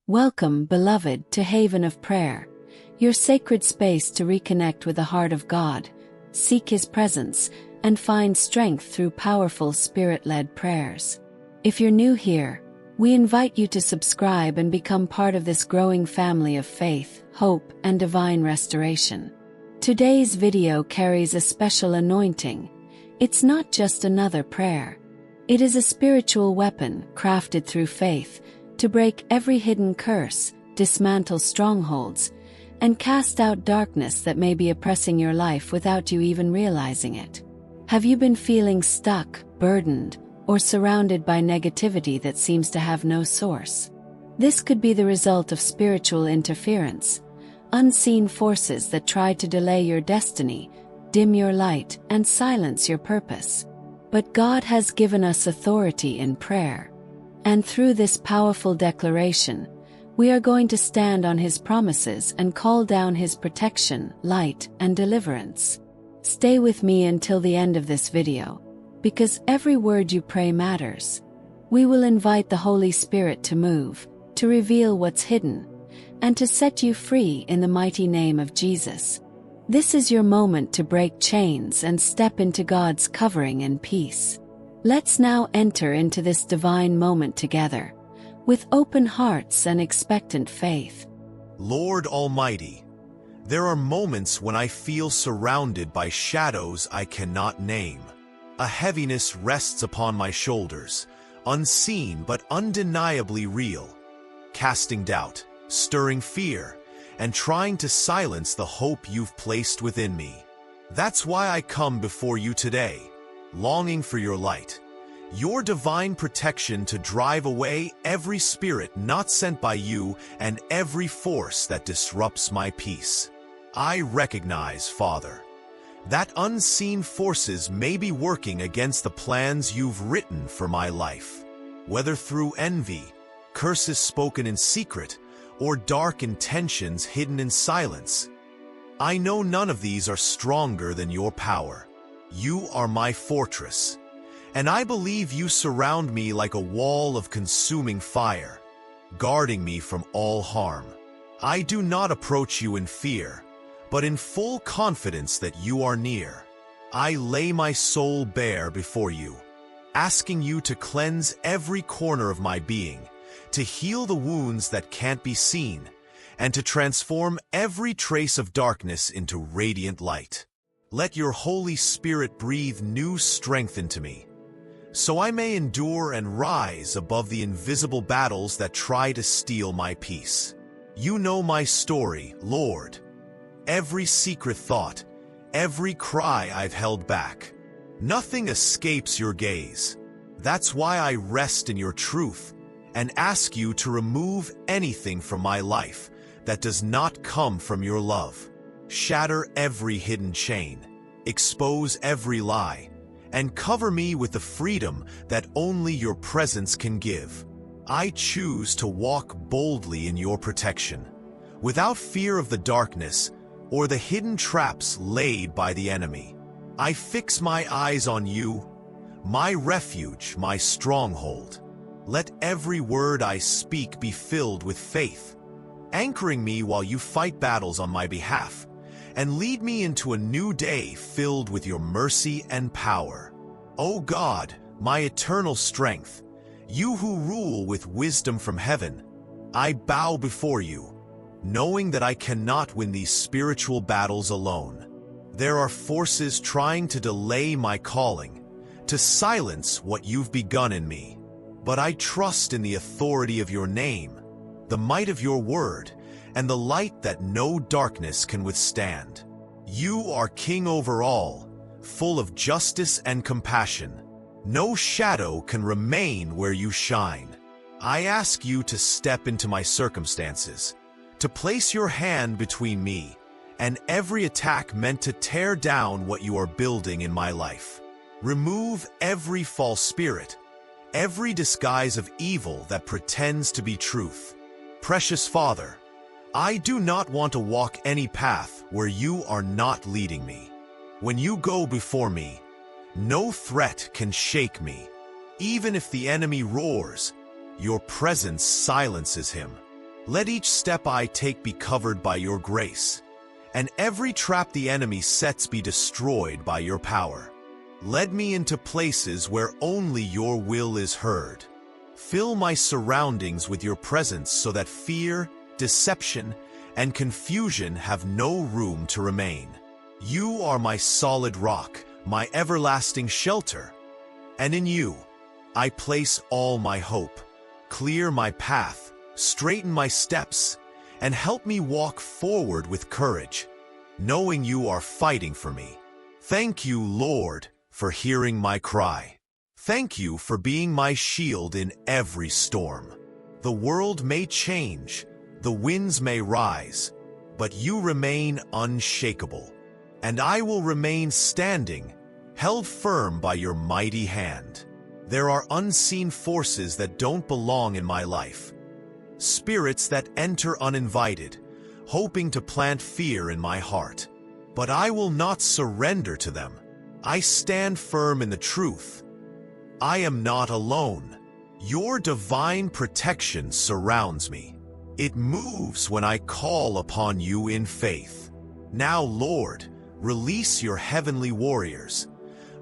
Welcome, beloved, to Haven of Prayer, your sacred space to reconnect with the heart of God, seek His presence, and find strength through powerful Spirit-led prayers. If you're new here, we invite you to subscribe and become part of this growing family of faith, hope, and divine restoration. Today's video carries a special anointing. It's not just another prayer. It is a spiritual weapon crafted through faith to break every hidden curse, dismantle strongholds, and cast out darkness that may be oppressing your life without you even realizing it. Have you been feeling stuck, burdened, or surrounded by negativity that seems to have no source? This could be the result of spiritual interference, unseen forces that try to delay your destiny, dim your light, and silence your purpose. But God has given us authority in prayer. And through this powerful declaration, we are going to stand on His promises and call down His protection, light, and deliverance. Stay with me until the end of this video, because every word you pray matters. We will invite the Holy Spirit to move, to reveal what's hidden, and to set you free in the mighty name of Jesus. This is your moment to break chains and step into God's covering and peace. Let's now enter into this divine moment together, with open hearts and expectant faith. Lord Almighty, there are moments when I feel surrounded by shadows I cannot name. A heaviness rests upon my shoulders, unseen but undeniably real, casting doubt, stirring fear, and trying to silence the hope you've placed within me. That's why I come before you today, longing for your light, your divine protection to drive away every spirit not sent by you and every force that disrupts my peace. I recognize, Father, that unseen forces may be working against the plans you've written for my life, whether through envy, curses spoken in secret, or dark intentions hidden in silence. I know none of these are stronger than your power. You are my fortress, and I believe you surround me like a wall of consuming fire, guarding me from all harm. I do not approach you in fear, but in full confidence that you are near. I lay my soul bare before you, asking you to cleanse every corner of my being, to heal the wounds that can't be seen, and to transform every trace of darkness into radiant light. Let your Holy Spirit breathe new strength into me, so I may endure and rise above the invisible battles that try to steal my peace. You know my story, Lord, every secret thought, every cry I've held back. Nothing escapes your gaze. That's why I rest in your truth and ask you to remove anything from my life that does not come from your love. Shatter every hidden chain, expose every lie, and cover me with the freedom that only your presence can give. I choose to walk boldly in your protection, without fear of the darkness or the hidden traps laid by the enemy. I fix my eyes on you, my refuge, my stronghold. Let every word I speak be filled with faith, anchoring me while you fight battles on my behalf, and lead me into a new day filled with your mercy and power. O God, my eternal strength, you who rule with wisdom from heaven, I bow before you, knowing that I cannot win these spiritual battles alone. There are forces trying to delay my calling, to silence what you've begun in me. But I trust in the authority of your name, the might of your word, and the light that no darkness can withstand. You are King over all, full of justice and compassion. No shadow can remain where you shine. I ask you to step into my circumstances, to place your hand between me and every attack meant to tear down what you are building in my life. Remove every false spirit, every disguise of evil that pretends to be truth. Precious Father, I do not want to walk any path where you are not leading me. When you go before me, no threat can shake me. Even if the enemy roars, your presence silences him. Let each step I take be covered by your grace, and every trap the enemy sets be destroyed by your power. Lead me into places where only your will is heard. Fill my surroundings with your presence so that fear, deception, and confusion have no room to remain. You are my solid rock, my everlasting shelter, and in you I place all my hope. Clear my path, straighten my steps, and help me walk forward with courage, knowing you are fighting for me. Thank you, Lord, for hearing my cry. Thank you for being my shield in every storm. The world may change, the winds may rise, but you remain unshakable. And I will remain standing, held firm by your mighty hand. There are unseen forces that don't belong in my life. Spirits that enter uninvited, hoping to plant fear in my heart. But I will not surrender to them. I stand firm in the truth. I am not alone. Your divine protection surrounds me. It moves when I call upon you in faith. Now, Lord, release your heavenly warriors,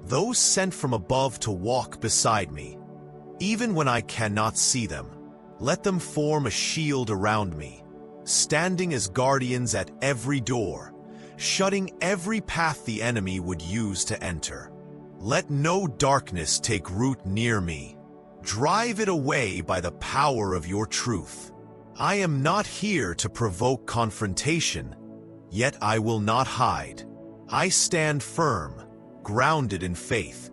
those sent from above to walk beside me. Even when I cannot see them, let them form a shield around me, standing as guardians at every door, shutting every path the enemy would use to enter. Let no darkness take root near me. Drive it away by the power of your truth. I am not here to provoke confrontation, yet I will not hide. I stand firm, grounded in faith,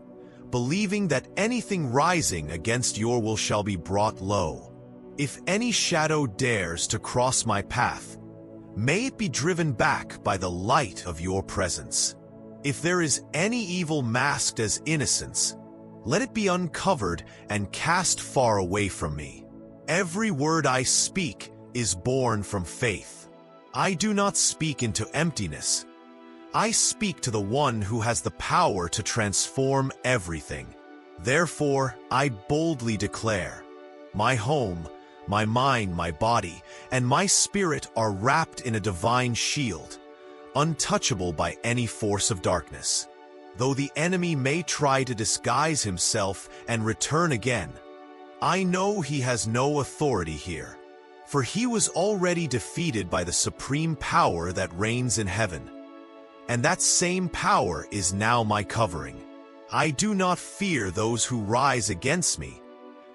believing that anything rising against your will shall be brought low. If any shadow dares to cross my path, may it be driven back by the light of your presence. If there is any evil masked as innocence, let it be uncovered and cast far away from me. Every word I speak is born from faith. I do not speak into emptiness. I speak to the one who has the power to transform everything. Therefore, I boldly declare, my home, my mind, my body, and my spirit are wrapped in a divine shield, untouchable by any force of darkness. Though the enemy may try to disguise himself and return again, I know he has no authority here, for he was already defeated by the supreme power that reigns in heaven. And that same power is now my covering. I do not fear those who rise against me,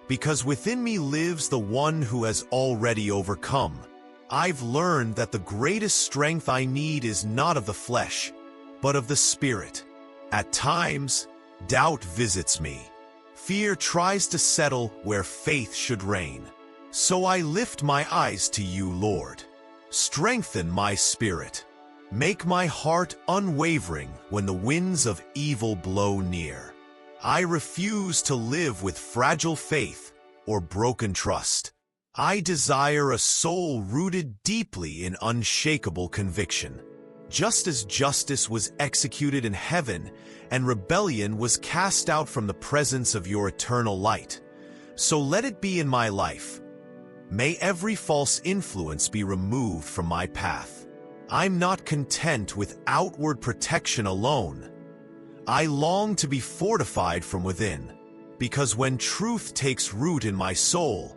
because within me lives the one who has already overcome. I've learned that the greatest strength I need is not of the flesh, but of the Spirit. At times, doubt visits me. Fear tries to settle where faith should reign. So I lift my eyes to you, Lord. Strengthen my spirit. Make my heart unwavering when the winds of evil blow near. I refuse to live with fragile faith or broken trust. I desire a soul rooted deeply in unshakable conviction. Just as justice was executed in heaven and rebellion was cast out from the presence of your eternal light, so let it be in my life. May every false influence be removed from my path. I'm not content with outward protection alone. I long to be fortified from within, because when truth takes root in my soul,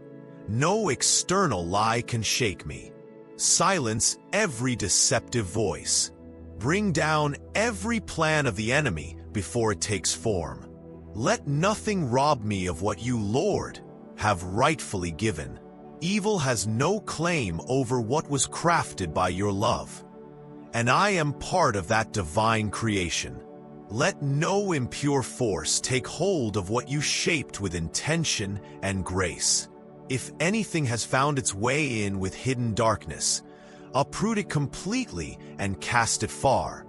no external lie can shake me. Silence every deceptive voice. Bring down every plan of the enemy before it takes form. Let nothing rob me of what you, Lord, have rightfully given. Evil has no claim over what was crafted by your love, and I am part of that divine creation. Let no impure force take hold of what you shaped with intention and grace. If anything has found its way in with hidden darkness, uproot it completely and cast it far,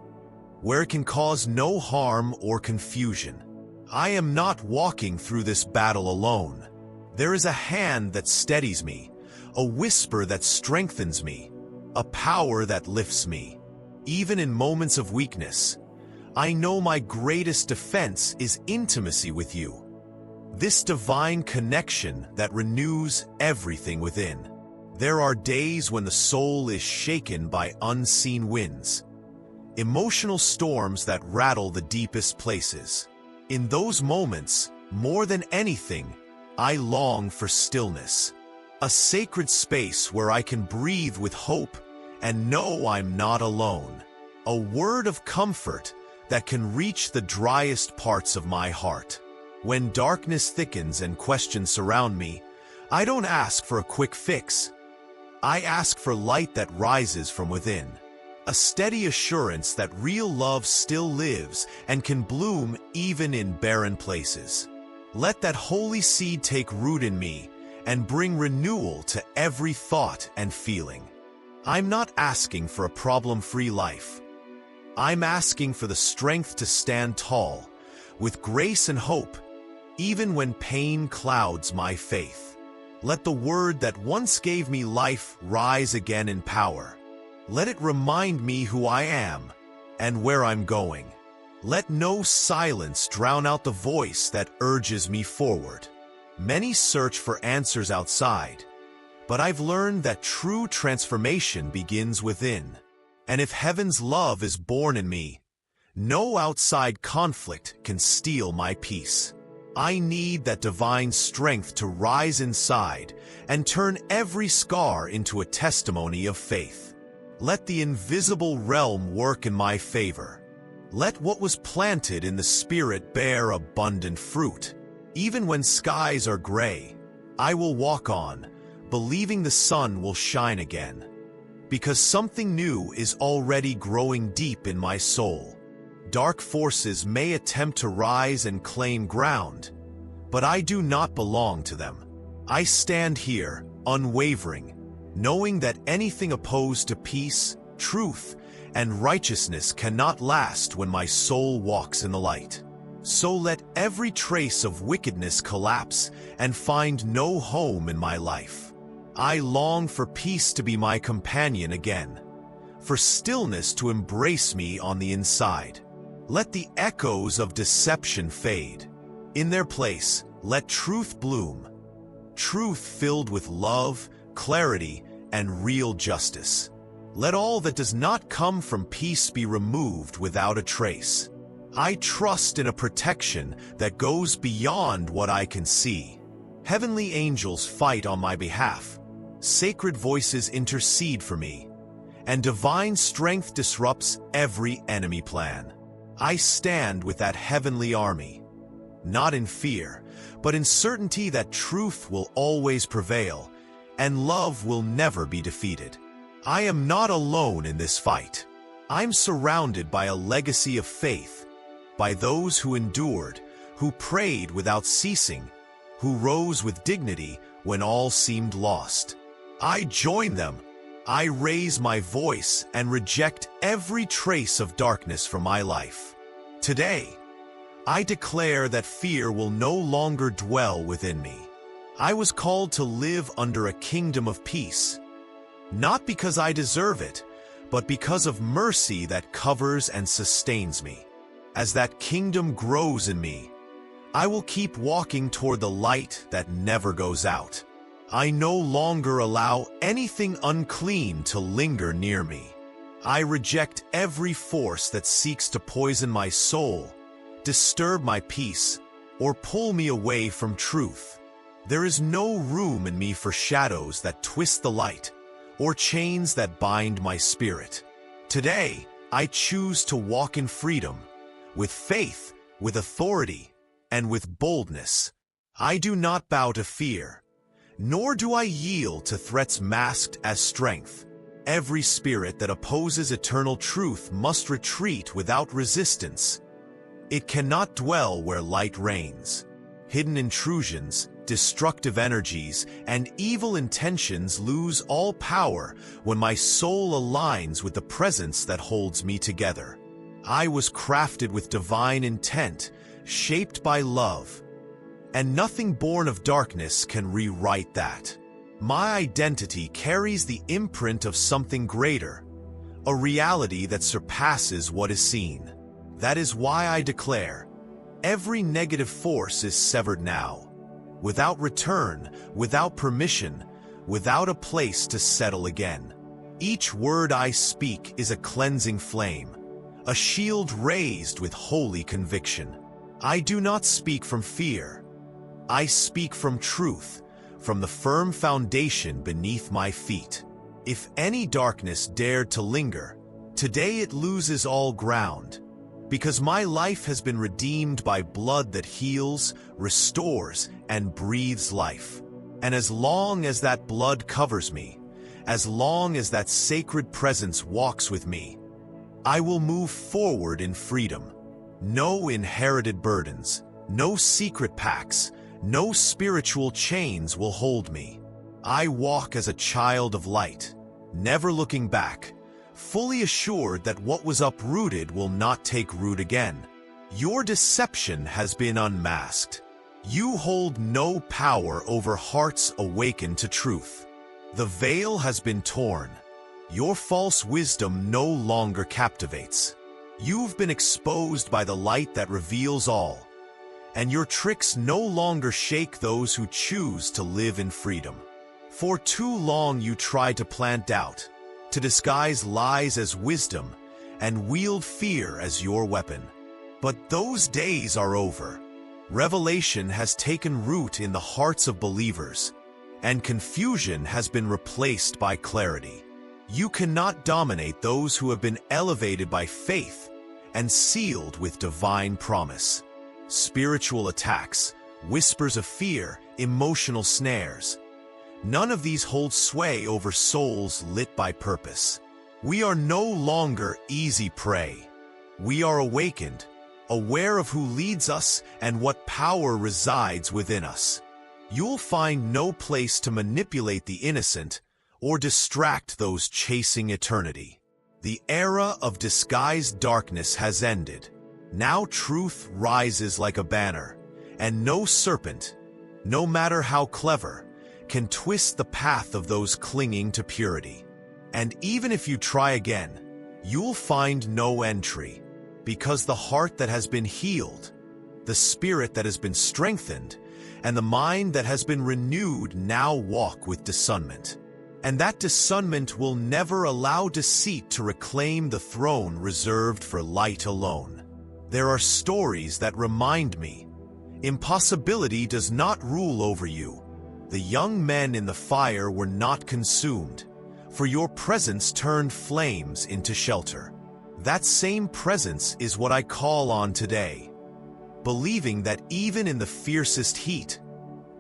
where it can cause no harm or confusion. I am not walking through this battle alone. There is a hand that steadies me, a whisper that strengthens me, a power that lifts me. Even in moments of weakness, I know my greatest defense is intimacy with you. This divine connection that renews everything within. There are days when the soul is shaken by unseen winds, emotional storms that rattle the deepest places. In those moments, more than anything, I long for stillness, a sacred space where I can breathe with hope and know I'm not alone, a word of comfort that can reach the driest parts of my heart. When darkness thickens and questions surround me, I don't ask for a quick fix. I ask for light that rises from within, a steady assurance that real love still lives and can bloom even in barren places. Let that holy seed take root in me and bring renewal to every thought and feeling. I'm not asking for a problem-free life. I'm asking for the strength to stand tall, with grace and hope, even when pain clouds my faith. Let the word that once gave me life rise again in power. Let it remind me who I am and where I'm going. Let no silence drown out the voice that urges me forward. Many search for answers outside, but I've learned that true transformation begins within. And if heaven's love is born in me, no outside conflict can steal my peace. I need that divine strength to rise inside and turn every scar into a testimony of faith. Let the invisible realm work in my favor. Let what was planted in the Spirit bear abundant fruit. Even when skies are gray, I will walk on, believing the sun will shine again, because something new is already growing deep in my soul. Dark forces may attempt to rise and claim ground, but I do not belong to them. I stand here, unwavering, knowing that anything opposed to peace, truth, and righteousness cannot last when my soul walks in the light. So let every trace of wickedness collapse and find no home in my life. I long for peace to be my companion again, for stillness to embrace me on the inside. Let the echoes of deception fade. In their place, let truth bloom. Truth filled with love, clarity, and real justice. Let all that does not come from peace be removed without a trace. I trust in a protection that goes beyond what I can see. Heavenly angels fight on my behalf. Sacred voices intercede for me, and divine strength disrupts every enemy plan. I stand with that heavenly army, not in fear, but in certainty that truth will always prevail, and love will never be defeated. I am not alone in this fight. I'm surrounded by a legacy of faith, by those who endured, who prayed without ceasing, who rose with dignity when all seemed lost. I join them. I raise my voice and reject every trace of darkness from my life. Today, I declare that fear will no longer dwell within me. I was called to live under a kingdom of peace, not because I deserve it, but because of mercy that covers and sustains me. As that kingdom grows in me, I will keep walking toward the light that never goes out. I no longer allow anything unclean to linger near me. I reject every force that seeks to poison my soul, disturb my peace, or pull me away from truth. There is no room in me for shadows that twist the light, or chains that bind my spirit. Today, I choose to walk in freedom, with faith, with authority, and with boldness. I do not bow to fear, nor do I yield to threats masked as strength. Every spirit that opposes eternal truth must retreat without resistance. It cannot dwell where light reigns. Hidden intrusions, destructive energies, and evil intentions lose all power when my soul aligns with the presence that holds me together. I was crafted with divine intent, shaped by love, and nothing born of darkness can rewrite that. My identity carries the imprint of something greater, a reality that surpasses what is seen. That is why I declare, every negative force is severed now, without return, without permission, without a place to settle again. Each word I speak is a cleansing flame, a shield raised with holy conviction. I do not speak from fear. I speak from truth, from the firm foundation beneath my feet. If any darkness dared to linger, today it loses all ground, because my life has been redeemed by blood that heals, restores, and breathes life. And as long as that blood covers me, as long as that sacred presence walks with me, I will move forward in freedom. No inherited burdens, no secret pacts, no spiritual chains will hold me. I walk as a child of light, never looking back, fully assured that what was uprooted will not take root again. Your deception has been unmasked. You hold no power over hearts awakened to truth. The veil has been torn. Your false wisdom no longer captivates. You've been exposed by the light that reveals all, and your tricks no longer shake those who choose to live in freedom. For too long you tried to plant doubt, to disguise lies as wisdom, and wield fear as your weapon. But those days are over. Revelation has taken root in the hearts of believers, and confusion has been replaced by clarity. You cannot dominate those who have been elevated by faith and sealed with divine promise. Spiritual attacks, whispers of fear, emotional snares, none of these hold sway over souls lit by purpose. We are no longer easy prey. We are awakened, aware of who leads us and what power resides within us. You'll find no place to manipulate the innocent or distract those chasing eternity. The era of disguised darkness has ended. Now truth rises like a banner, and no serpent, no matter how clever, can twist the path of those clinging to purity. And even if you try again, you'll find no entry, because the heart that has been healed, the spirit that has been strengthened, and the mind that has been renewed now walk with discernment. And that discernment will never allow deceit to reclaim the throne reserved for light alone. There are stories that remind me, impossibility does not rule over you. The young men in the fire were not consumed, for your presence turned flames into shelter. That same presence is what I call on today, believing that even in the fiercest heat,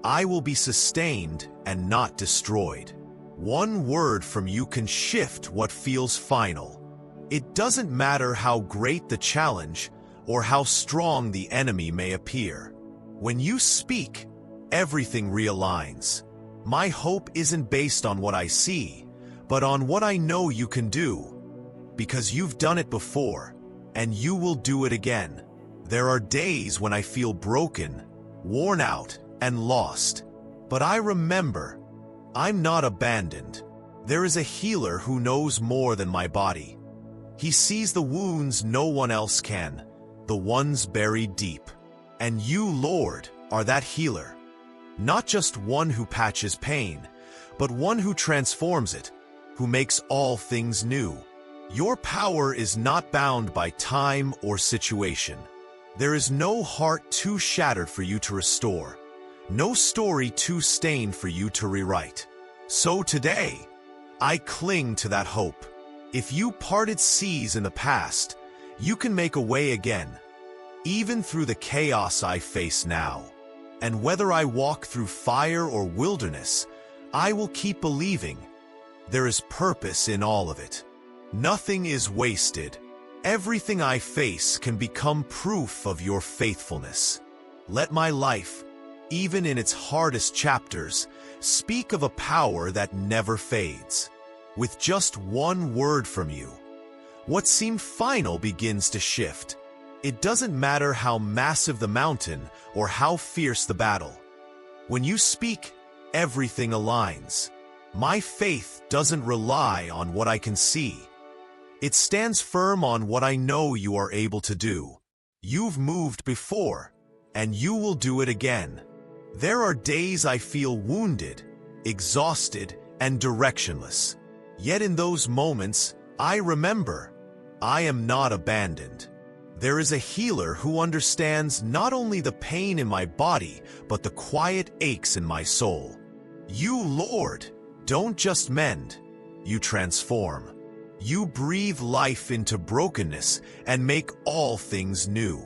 I will be sustained and not destroyed. One word from you can shift what feels final. It doesn't matter how great the challenge or how strong the enemy may appear. When you speak, everything realigns. My hope isn't based on what I see, but on what I know you can do, because you've done it before, and you will do it again. There are days when I feel broken, worn out, and lost, but I remember, I'm not abandoned. There is a healer who knows more than my body. He sees the wounds no one else can, the ones buried deep. And you, Lord, are that healer. Not just one who patches pain, but one who transforms it, who makes all things new. Your power is not bound by time or situation. There is no heart too shattered for you to restore, no story too stained for you to rewrite. So today, I cling to that hope. If you parted seas in the past, you can make a way again, even through the chaos I face now. And whether I walk through fire or wilderness, I will keep believing. There is purpose in all of it. Nothing is wasted. Everything I face can become proof of your faithfulness. Let my life, even in its hardest chapters, speak of a power that never fades. With just one word from you, what seemed final begins to shift. It doesn't matter how massive the mountain or how fierce the battle. When you speak, everything aligns. My faith doesn't rely on what I can see. It stands firm on what I know you are able to do. You've moved before, and you will do it again. There are days I feel wounded, exhausted, and directionless. Yet in those moments, I remember, I am not abandoned. There is a healer who understands not only the pain in my body, but the quiet aches in my soul. You, Lord, don't just mend, you transform. You breathe life into brokenness and make all things new.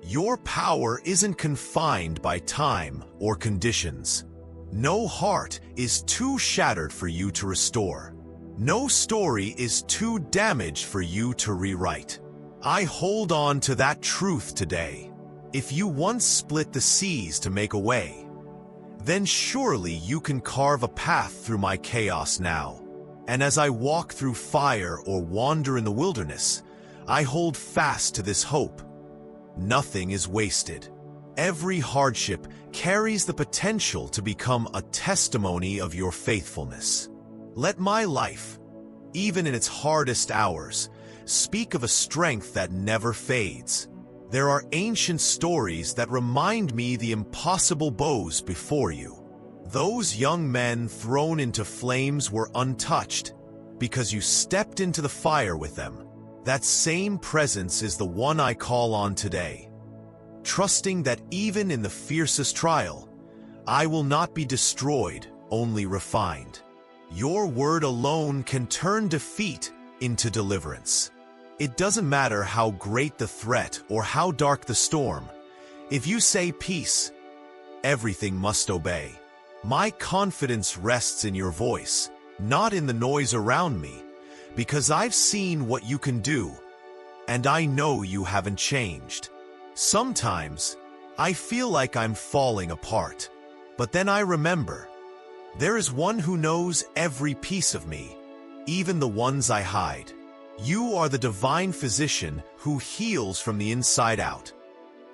Your power isn't confined by time or conditions. No heart is too shattered for you to restore. No story is too damaged for you to rewrite. I hold on to that truth today. If you once split the seas to make a way, then surely you can carve a path through my chaos now. And as I walk through fire or wander in the wilderness, I hold fast to this hope. Nothing is wasted. Every hardship carries the potential to become a testimony of your faithfulness. Let my life, even in its hardest hours, speak of a strength that never fades. There are ancient stories that remind me the impossible bows before you. Those young men thrown into flames were untouched because you stepped into the fire with them. That same presence is the one I call on today, trusting that even in the fiercest trial, I will not be destroyed, only refined. Your word alone can turn defeat into deliverance. It doesn't matter how great the threat or how dark the storm. If you say peace, everything must obey. My confidence rests in your voice, not in the noise around me, because I've seen what you can do, and I know you haven't changed. Sometimes, I feel like I'm falling apart, but then I remember, there is one who knows every piece of me, even the ones I hide. You are the divine physician who heals from the inside out,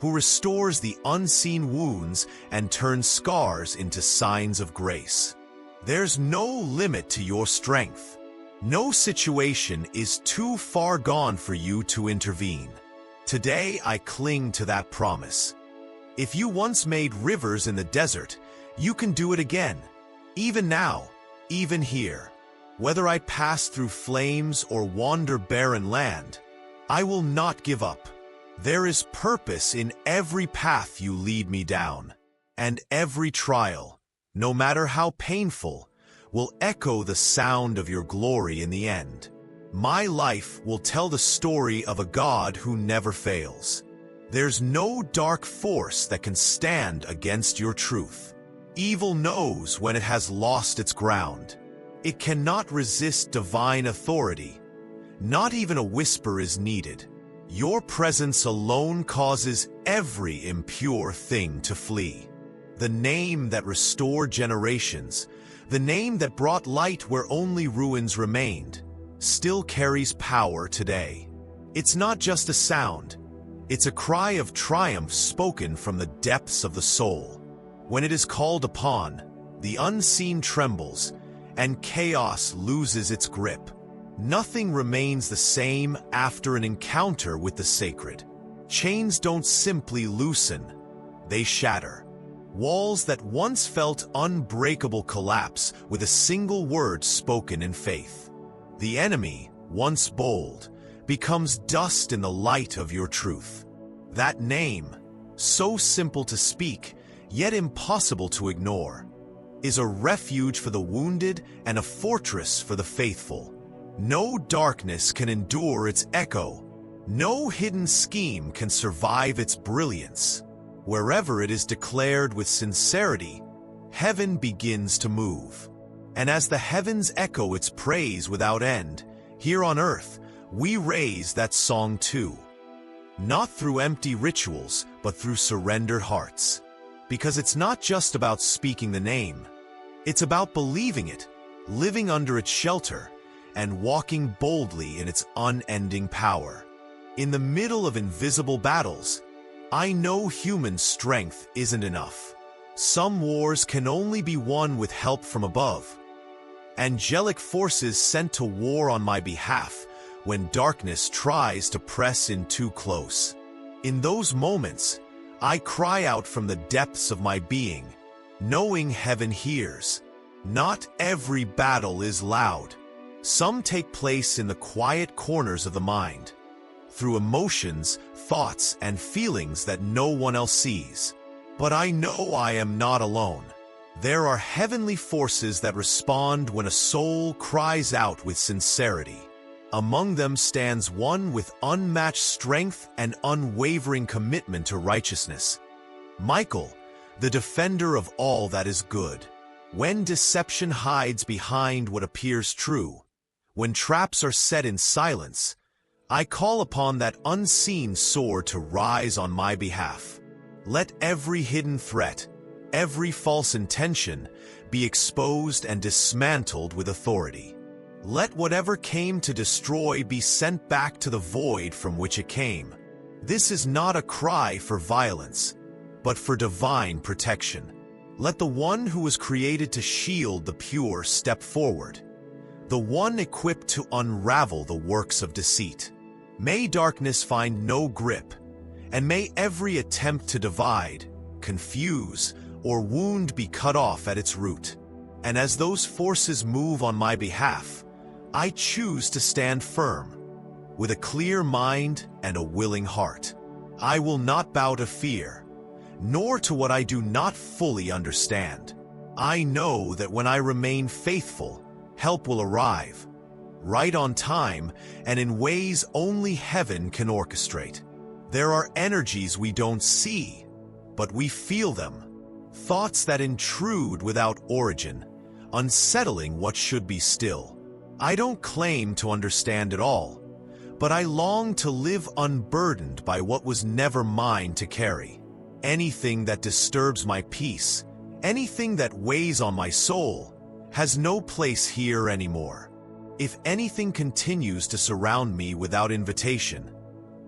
who restores the unseen wounds and turns scars into signs of grace. There's no limit to your strength. No situation is too far gone for you to intervene. Today I cling to that promise. If you once made rivers in the desert, you can do it again. Even now, even here. Whether I pass through flames or wander barren land, I will not give up. There is purpose in every path you lead me down, and every trial, no matter how painful, will echo the sound of your glory in the end. My life will tell the story of a God who never fails. There's no dark force that can stand against your truth. Evil knows when it has lost its ground. It cannot resist divine authority. Not even a whisper is needed. Your presence alone causes every impure thing to flee. The name that restored generations, the name that brought light where only ruins remained, still carries power today. It's not just a sound. It's a cry of triumph spoken from the depths of the soul. When it is called upon, the unseen trembles, and chaos loses its grip. Nothing remains the same after an encounter with the sacred. Chains don't simply loosen, they shatter. Walls that once felt unbreakable collapse with a single word spoken in faith. The enemy, once bold, becomes dust in the light of your truth. That name, so simple to speak, yet impossible to ignore, is a refuge for the wounded and a fortress for the faithful. No darkness can endure its echo. No hidden scheme can survive its brilliance. Wherever it is declared with sincerity, heaven begins to move. And as the heavens echo its praise without end, here on earth, we raise that song too. Not through empty rituals, but through surrendered hearts. Because it's not just about speaking the name. It's about believing it, living under its shelter, and walking boldly in its unending power. In the middle of invisible battles, I know human strength isn't enough. Some wars can only be won with help from above. Angelic forces sent to war on my behalf when darkness tries to press in too close. In those moments, I cry out from the depths of my being, knowing heaven hears. Not every battle is loud. Some take place in the quiet corners of the mind, through emotions, thoughts, and feelings that no one else sees. But I know I am not alone. There are heavenly forces that respond when a soul cries out with sincerity. Among them stands one with unmatched strength and unwavering commitment to righteousness. Michael, the defender of all that is good. When deception hides behind what appears true, when traps are set in silence, I call upon that unseen sword to rise on my behalf. Let every hidden threat, every false intention, be exposed and dismantled with authority. Let whatever came to destroy be sent back to the void from which it came. This is not a cry for violence, but for divine protection. Let the one who was created to shield the pure step forward, the one equipped to unravel the works of deceit. May darkness find no grip, and may every attempt to divide, confuse, or wound be cut off at its root. And as those forces move on my behalf, I choose to stand firm, with a clear mind and a willing heart. I will not bow to fear, nor to what I do not fully understand. I know that when I remain faithful, help will arrive, right on time and in ways only heaven can orchestrate. There are energies we don't see, but we feel them. Thoughts that intrude without origin, unsettling what should be still. I don't claim to understand it all, but I long to live unburdened by what was never mine to carry. Anything that disturbs my peace, anything that weighs on my soul, has no place here anymore. If anything continues to surround me without invitation,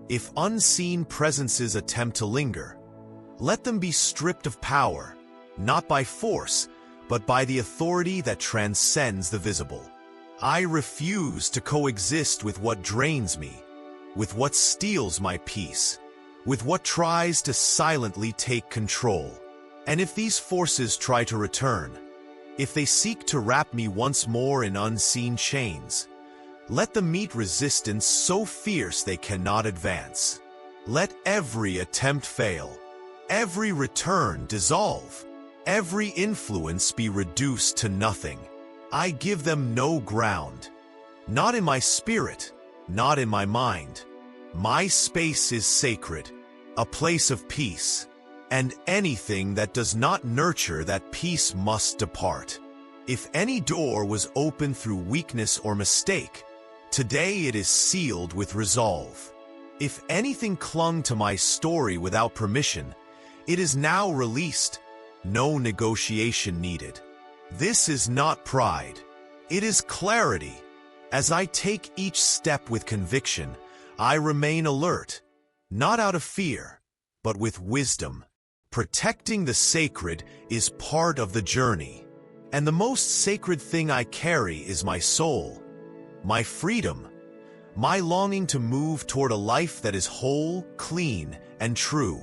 if unseen presences attempt to linger, let them be stripped of power, not by force, but by the authority that transcends the visible. I refuse to coexist with what drains me, with what steals my peace, with what tries to silently take control. And if these forces try to return, if they seek to wrap me once more in unseen chains, let them meet resistance so fierce they cannot advance. Let every attempt fail, every return dissolve, every influence be reduced to nothing. I give them no ground, not in my spirit, not in my mind. My space is sacred, a place of peace, and anything that does not nurture that peace must depart. If any door was opened through weakness or mistake, today it is sealed with resolve. If anything clung to my story without permission, it is now released, no negotiation needed. This is not pride, it is clarity. As I take each step with conviction, I remain alert, not out of fear, but with wisdom. Protecting the sacred is part of the journey, and the most sacred thing I carry is my soul, my freedom, my longing to move toward a life that is whole, clean, and true.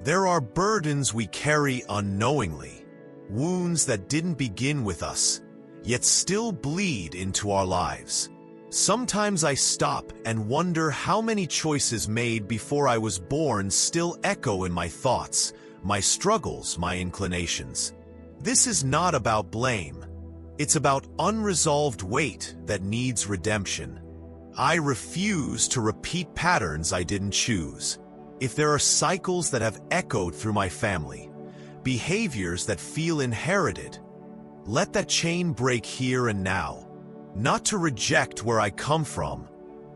There are burdens we carry unknowingly, wounds that didn't begin with us, yet still bleed into our lives. Sometimes I stop and wonder how many choices made before I was born still echo in my thoughts, my struggles, my inclinations. This is not about blame. It's about unresolved weight that needs redemption. I refuse to repeat patterns I didn't choose. If there are cycles that have echoed through my family, behaviors that feel inherited, let that chain break here and now. Not to reject where I come from,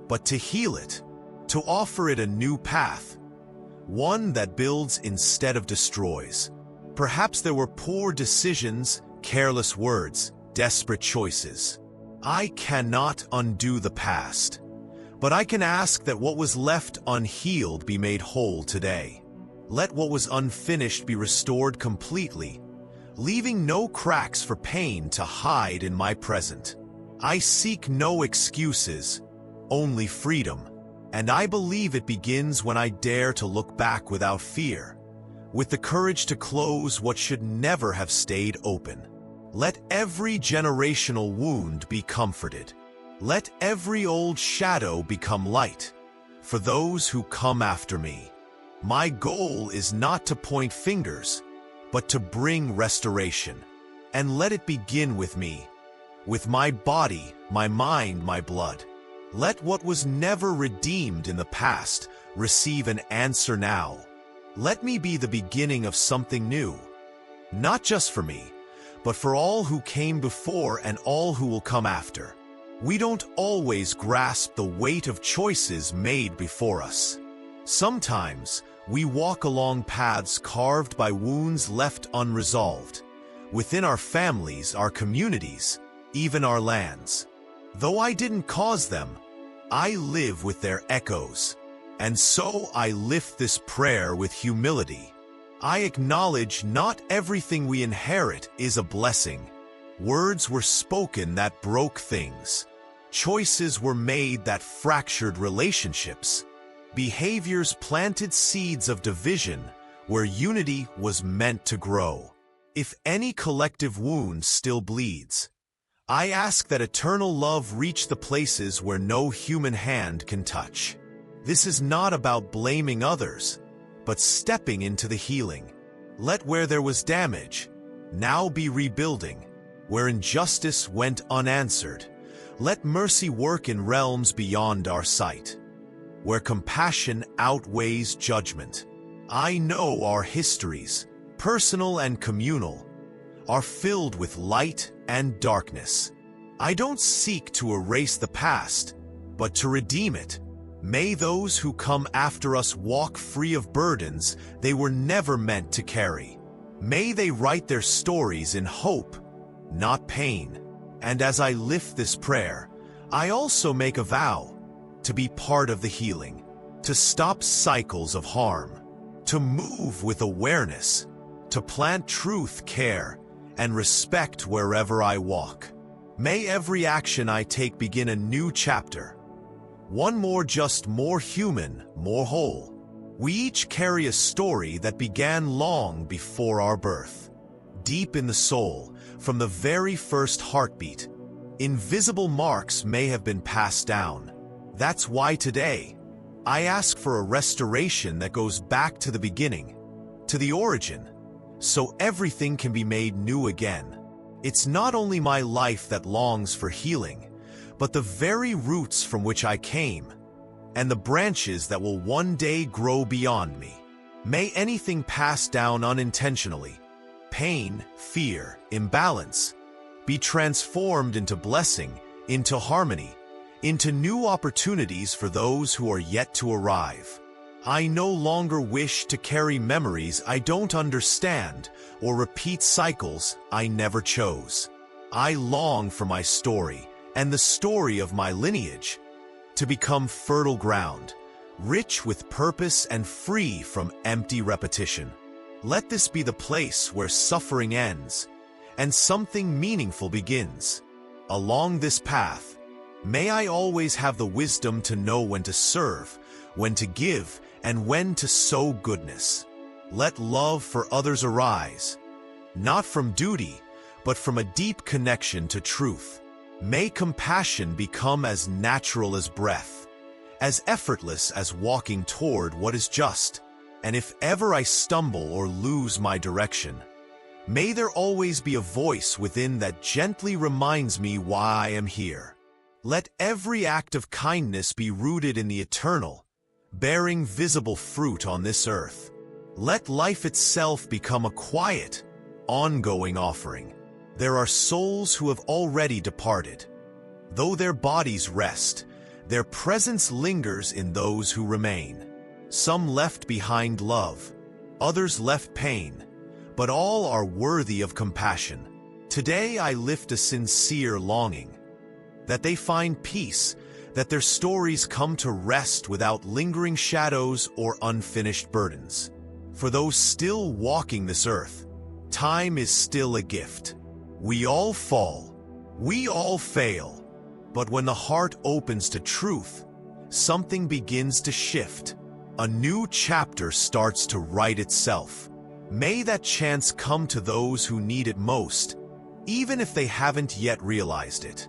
but to heal it, to offer it a new path, one that builds instead of destroys. Perhaps there were poor decisions, careless words, desperate choices. I cannot undo the past, but I can ask that what was left unhealed be made whole today. Let what was unfinished be restored completely, leaving no cracks for pain to hide in my present. I seek no excuses, only freedom, and I believe it begins when I dare to look back without fear, with the courage to close what should never have stayed open. Let every generational wound be comforted. Let every old shadow become light for those who come after me. My goal is not to point fingers, but to bring restoration. And let it begin with me, with my body, my mind, my blood. Let what was never redeemed in the past receive an answer now. Let me be the beginning of something new, not just for me, but for all who came before and all who will come after. We don't always grasp the weight of choices made before us. Sometimes we walk along paths carved by wounds left unresolved, within our families, our communities, even our lands. Though I didn't cause them, I live with their echoes. And so I lift this prayer with humility. I acknowledge not everything we inherit is a blessing. Words were spoken that broke things. Choices were made that fractured relationships. Behaviors planted seeds of division where unity was meant to grow. If any collective wound still bleeds, I ask that eternal love reach the places where no human hand can touch. This is not about blaming others, but stepping into the healing. Let where there was damage now be rebuilding. Where injustice went unanswered, let mercy work in realms beyond our sight. Where compassion outweighs judgment, I know our histories, personal and communal, are filled with light and darkness. I don't seek to erase the past, but to redeem it. May those who come after us walk free of burdens they were never meant to carry. May they write their stories in hope, not pain. And as I lift this prayer, I also make a vow to be part of the healing, to stop cycles of harm, to move with awareness, to plant truth, care, and respect wherever I walk. May every action I take begin a new chapter. One more just, more human, more whole. We each carry a story that began long before our birth. Deep in the soul, from the very first heartbeat, invisible marks may have been passed down. That's why today, I ask for a restoration that goes back to the beginning, to the origin, so everything can be made new again. It's not only my life that longs for healing, but the very roots from which I came, and the branches that will one day grow beyond me. May anything passed down unintentionally, pain, fear, imbalance, be transformed into blessing, into harmony, into new opportunities for those who are yet to arrive. I no longer wish to carry memories I don't understand or repeat cycles I never chose. I long for my story and the story of my lineage to become fertile ground, rich with purpose and free from empty repetition. Let this be the place where suffering ends and something meaningful begins. Along this path, may I always have the wisdom to know when to serve, when to give, and when to sow goodness. Let love for others arise, not from duty, but from a deep connection to truth. May compassion become as natural as breath, as effortless as walking toward what is just. And if ever I stumble or lose my direction, may there always be a voice within that gently reminds me why I am here. Let every act of kindness be rooted in the eternal, bearing visible fruit on this earth. Let life itself become a quiet, ongoing offering. There are souls who have already departed. Though their bodies rest, their presence lingers in those who remain. Some left behind love, others left pain, but all are worthy of compassion. Today I lift a sincere longing, that they find peace, that their stories come to rest without lingering shadows or unfinished burdens. For those still walking this earth, time is still a gift. We all fall, we all fail, but when the heart opens to truth, something begins to shift. A new chapter starts to write itself. May that chance come to those who need it most, even if they haven't yet realized it.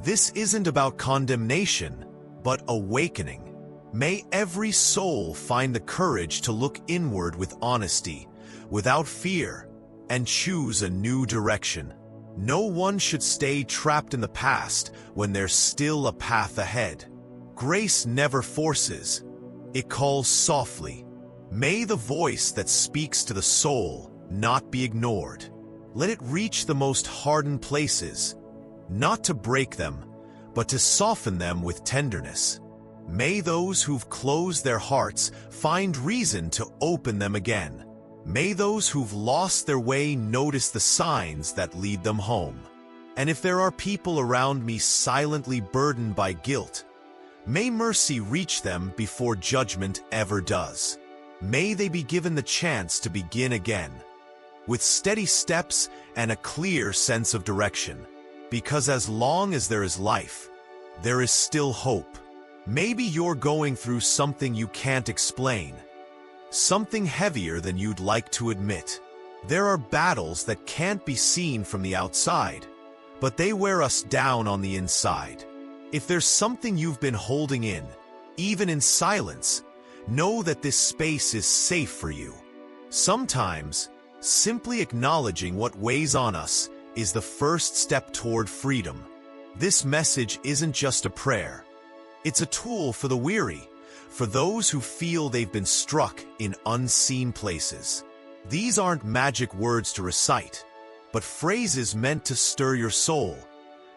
This isn't about condemnation, but awakening. May every soul find the courage to look inward with honesty, without fear, and choose a new direction. No one should stay trapped in the past when there's still a path ahead. Grace never forces, it calls softly. May the voice that speaks to the soul not be ignored. Let it reach the most hardened places, not to break them, but to soften them with tenderness. May those who've closed their hearts find reason to open them again. May those who've lost their way notice the signs that lead them home. And if there are people around me silently burdened by guilt, may mercy reach them before judgment ever does. May they be given the chance to begin again, with steady steps and a clear sense of direction. Because as long as there is life, there is still hope. Maybe you're going through something you can't explain, something heavier than you'd like to admit. There are battles that can't be seen from the outside, but they wear us down on the inside. If there's something you've been holding in, even in silence, know that this space is safe for you. Sometimes, simply acknowledging what weighs on us is the first step toward freedom. This message isn't just a prayer. It's a tool for the weary, for those who feel they've been struck in unseen places. These aren't magic words to recite, but phrases meant to stir your soul,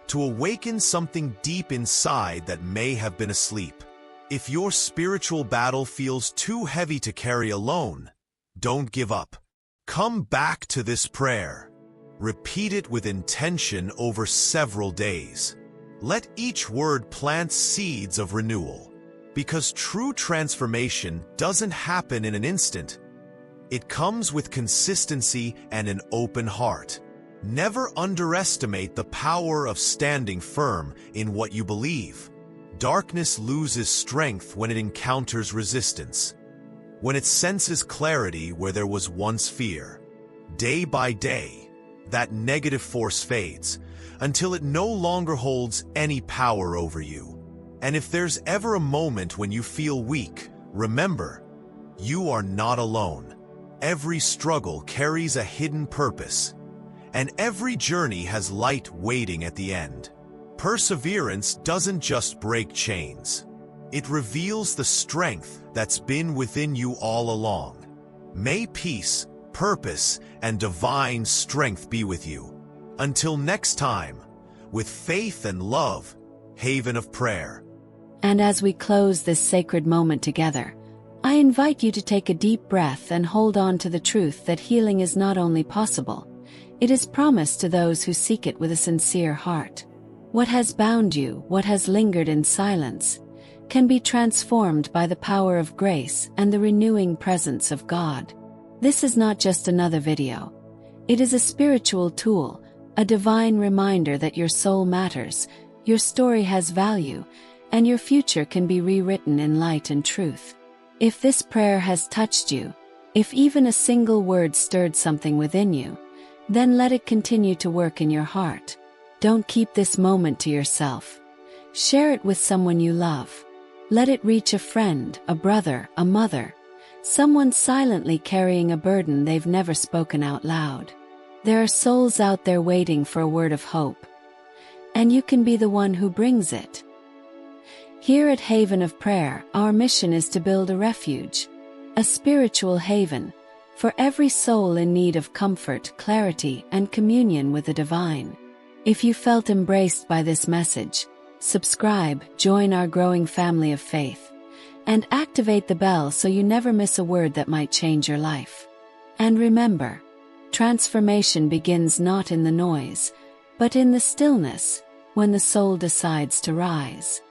to awaken something deep inside that may have been asleep. If your spiritual battle feels too heavy to carry alone, don't give up. Come back to this prayer. Repeat it with intention over several days. Let each word plant seeds of renewal, because true transformation doesn't happen in an instant. It comes with consistency and an open heart. Never underestimate the power of standing firm in what you believe. Darkness loses strength when it encounters resistance, when it senses clarity where there was once fear. Day by day, that negative force fades, until it no longer holds any power over you. And if there's ever a moment when you feel weak, remember, you are not alone. Every struggle carries a hidden purpose, and every journey has light waiting at the end. Perseverance doesn't just break chains. It reveals the strength that's been within you all along. May peace, purpose, and divine strength be with you. Until next time, with faith and love, Haven of Prayer. And as we close this sacred moment together, I invite you to take a deep breath and hold on to the truth that healing is not only possible, it is promised to those who seek it with a sincere heart. What has bound you, what has lingered in silence, can be transformed by the power of grace and the renewing presence of God. This is not just another video. It is a spiritual tool, a divine reminder that your soul matters, your story has value, and your future can be rewritten in light and truth. If this prayer has touched you, if even a single word stirred something within you, then let it continue to work in your heart. Don't keep this moment to yourself. Share it with someone you love. Let it reach a friend, a brother, a mother, someone silently carrying a burden they've never spoken out loud. There are souls out there waiting for a word of hope, and you can be the one who brings it. Here at Haven of Prayer, our mission is to build a refuge, a spiritual haven, for every soul in need of comfort, clarity, and communion with the divine. If you felt embraced by this message, subscribe, join our growing family of faith, and activate the bell so you never miss a word that might change your life. And remember, transformation begins not in the noise, but in the stillness, when the soul decides to rise.